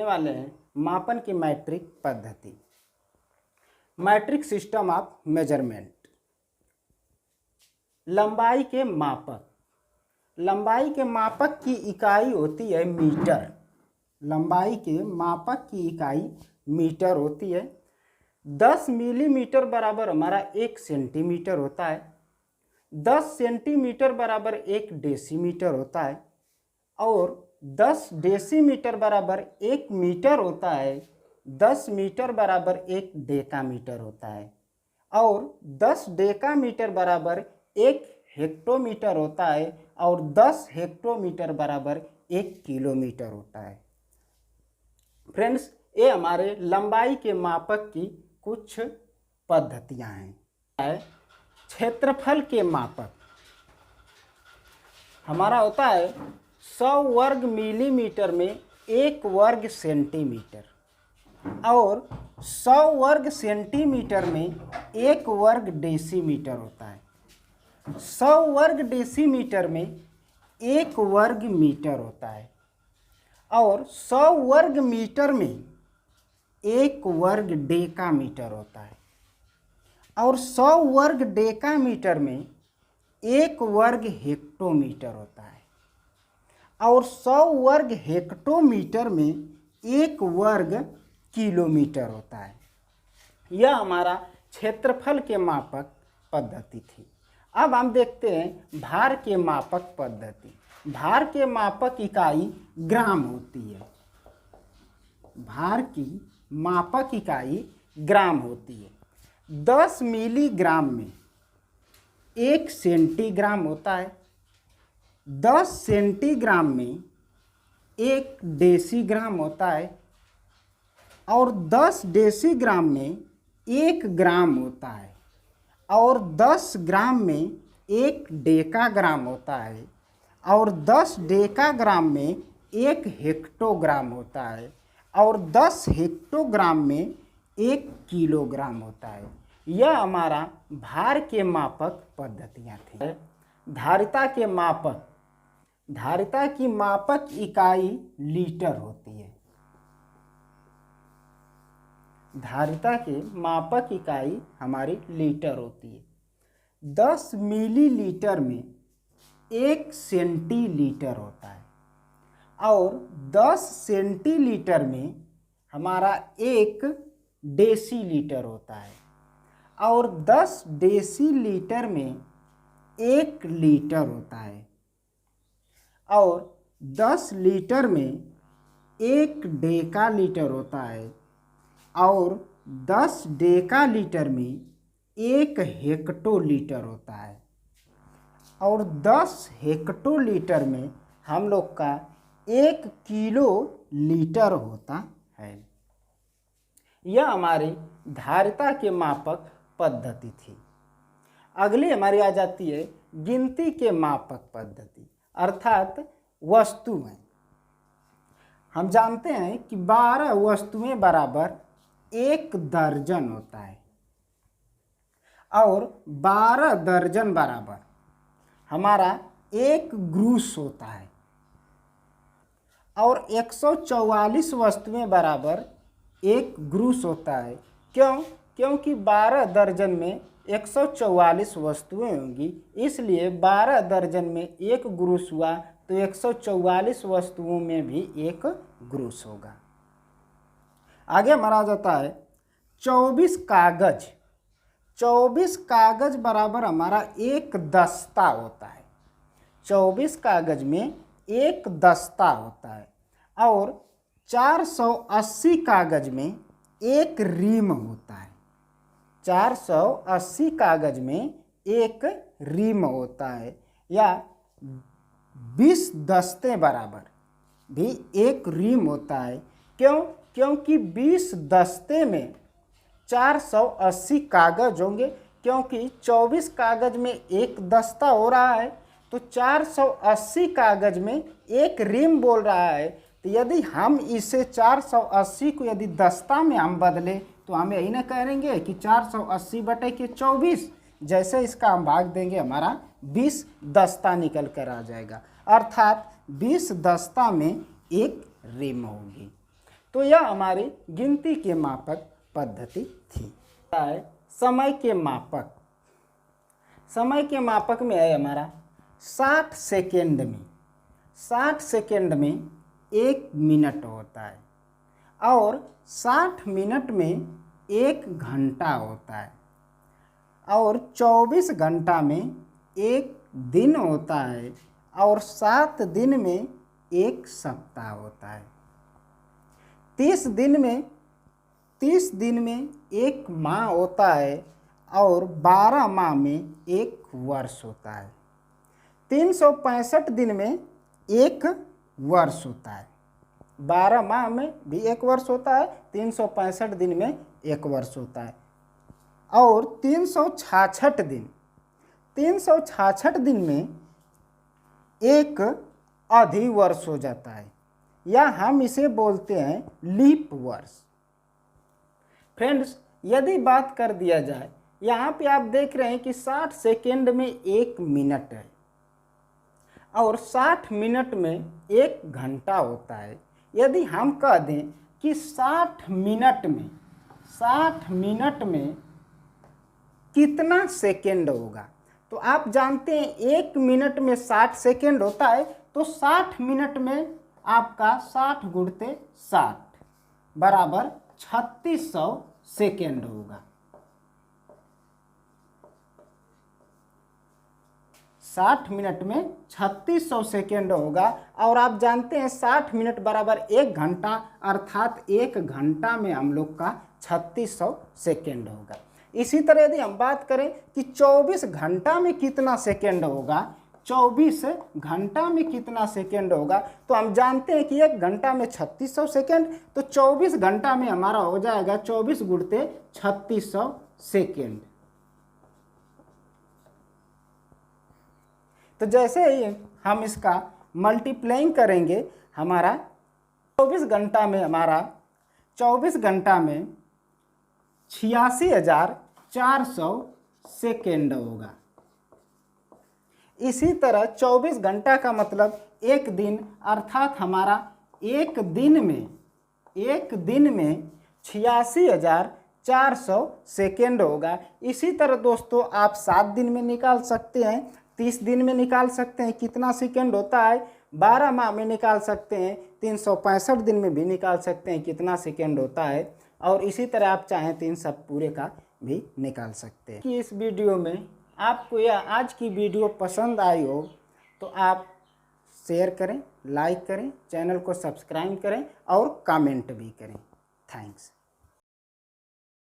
देखने वाले हैं मापन की मैट्रिक पद्धति, मैट्रिक सिस्टम ऑफ मेजरमेंट। लंबाई के मापक, लंबाई के मापक की इकाई होती है मीटर। लंबाई के मापक की इकाई मीटर होती है। 10 मिलीमीटर बराबर हमारा 1 सेंटीमीटर होता है। 10 सेंटीमीटर बराबर 1 डेसीमीटर होता है और 10 डेसीमीटर बराबर 1 मीटर होता है। 10 मीटर बराबर 1 डेकामीटर होता है और 10 डेकामीटर बराबर 1 हेक्टोमीटर होता है और 10 हेक्टोमीटर बराबर 1 किलोमीटर होता है। फ्रेंड्स, ये हमारे लंबाई के मापक की कुछ पद्धतियां हैं। क्षेत्रफल के मापक हमारा होता है 100 वर्ग मिलीमीटर में 1 वर्ग सेंटीमीटर और 100 वर्ग सेंटीमीटर में 1 वर्ग डेसीमीटर होता है। 100 वर्ग डेसीमीटर में 1 वर्ग मीटर होता है और 100 वर्ग मीटर में 1 वर्ग डेकामीटर होता है और 100 वर्ग डेकामीटर में 1 वर्ग हेक्टोमीटर होता है और 100 वर्ग हेक्टोमीटर में 1 वर्ग किलोमीटर होता है। यह हमारा क्षेत्रफल के मापक पद्धति थी। अब हम देखते हैं भार के मापक पद्धति। भार के मापक इकाई ग्राम होती है। भार की मापक इकाई ग्राम होती है। 10 मिलीग्राम में 1 सेंटीग्राम होता है। 10 सेंटीग्राम में 1 डेसीग्राम होता है और 10 डेसीग्राम में 1 ग्राम होता है और 10 ग्राम में 1 डेकाग्राम होता है और 10 डेकाग्राम में 1 हेक्टोग्राम होता है और 10 हेक्टोग्राम में 1 किलोग्राम होता है। यह हमारा भार के मापक पद्धतियाँ थी। धारिता के मापक, धारिता की मापक इकाई लीटर होती है। धारिता के मापक इकाई हमारी लीटर होती है। 10 मिलीलीटर में 1 सेंटीलीटर होता है और 10 सेंटीलीटर में हमारा 1 डेसीलीटर होता है और 10 डेसीलीटर में 1 लीटर होता है और 10 लीटर में 1 डेकालीटर होता है और 10 डेकालीटर में 1 हेक्टोलीटर होता है और 10 हेक्टोलीटर में हम लोग का 1 किलो लीटर होता है। यह हमारी धारिता के मापक पद्धति थी। अगली हमारी आ जाती है गिनती के मापक पद्धति, अर्थात वस्तुएं। हम जानते हैं कि 12 वस्तुएं बराबर 1 दर्जन होता है और 12 दर्जन बराबर हमारा 1 ग्रूस होता है और 144 वस्तुएं बराबर 1 ग्रूस होता है। क्यों? क्योंकि 12 दर्जन में 144 वस्तुएं होंगी, इसलिए 12 दर्जन में 1 ग्रूस हुआ तो 144 वस्तुओं में भी 1 ग्रूस होगा। आगे हमारा आ जाता है 24 कागज। 24 कागज बराबर हमारा 1 दस्ता होता है। 24 कागज में 1 दस्ता होता है और 480 कागज में 1 रीम होता है। 480 कागज में 1 रीम होता है या 20 दस्ते बराबर भी 1 रीम होता है। क्यों? क्योंकि 20 दस्ते में 480 कागज होंगे, क्योंकि 24 कागज में 1 दस्ता हो रहा है तो 480 कागज में 1 रीम बोल रहा है। तो यदि हम इसे 480 को यदि दस्ता में हम बदले तो हम यही ना कहेंगे कि 480 बटे के 24, जैसे इसका हम भाग देंगे हमारा 20 दस्ता निकल कर आ जाएगा, अर्थात 20 दस्ता में 1 रीम होगी। तो यह हमारी गिनती के मापक पद्धति थी। समय के मापक, समय के मापक में है हमारा 60 सेकेंड में, 60 सेकेंड में 1 मिनट होता है और 60 मिनट में 1 घंटा होता है और 24 घंटा में 1 दिन होता है और 7 दिन में 1 सप्ताह होता है। 30 दिन में 1 माह होता है और 12 माह में 1 वर्ष होता है। 365 दिन में 1 वर्ष होता है। 12 माह में भी 1 वर्ष होता है, 365 दिन में 1 वर्ष होता है और 366 दिन में 1 अधिवर्ष हो जाता है या हम इसे बोलते हैं लीप वर्ष। फ्रेंड्स, यदि बात कर दिया जाए, यहाँ पे आप देख रहे हैं कि 60 सेकेंड में 1 मिनट है और 60 मिनट में 1 घंटा होता है। यदि हम कह दें कि 60 मिनट में कितना सेकेंड होगा, तो आप जानते हैं 1 मिनट में 60 सेकेंड होता है, तो 60 मिनट में आपका 60 गुणते 60 बराबर 3600 सेकेंड होगा। 60 मिनट में 3600 सेकेंड होगा और आप जानते हैं 60 मिनट बराबर 1 घंटा, अर्थात 1 घंटा में हम लोग का 3600 सेकेंड होगा। इसी तरह यदि हम बात करें कि 24 घंटा में कितना सेकेंड होगा, 24 घंटा में कितना सेकेंड होगा, तो हम जानते हैं कि 1 घंटा में 3600 सेकेंड, तो 24 घंटा में हमारा हो जाएगा 24 गुणते 3600 सेकेंड। तो जैसे ही हम इसका मल्टीप्लाइंग करेंगे, हमारा 24 घंटा में 86,400 सेकेंड होगा। इसी तरह 24 घंटा का मतलब 1 दिन, अर्थात हमारा एक दिन में 86,400 सेकेंड होगा। इसी तरह दोस्तों आप 7 दिन में निकाल सकते हैं, 30 दिन में निकाल सकते हैं कितना सेकेंड होता है, 12 माह में निकाल सकते हैं, 365 दिन में भी निकाल सकते हैं कितना सेकेंड होता है, और इसी तरह आप चाहें 3 सब पूरे का भी निकाल सकते हैं। कि इस वीडियो में आपको यह आज की वीडियो पसंद आई हो तो आप शेयर करें, लाइक करें, चैनल को सब्सक्राइब करें और कमेंट भी करें। थैंक्स।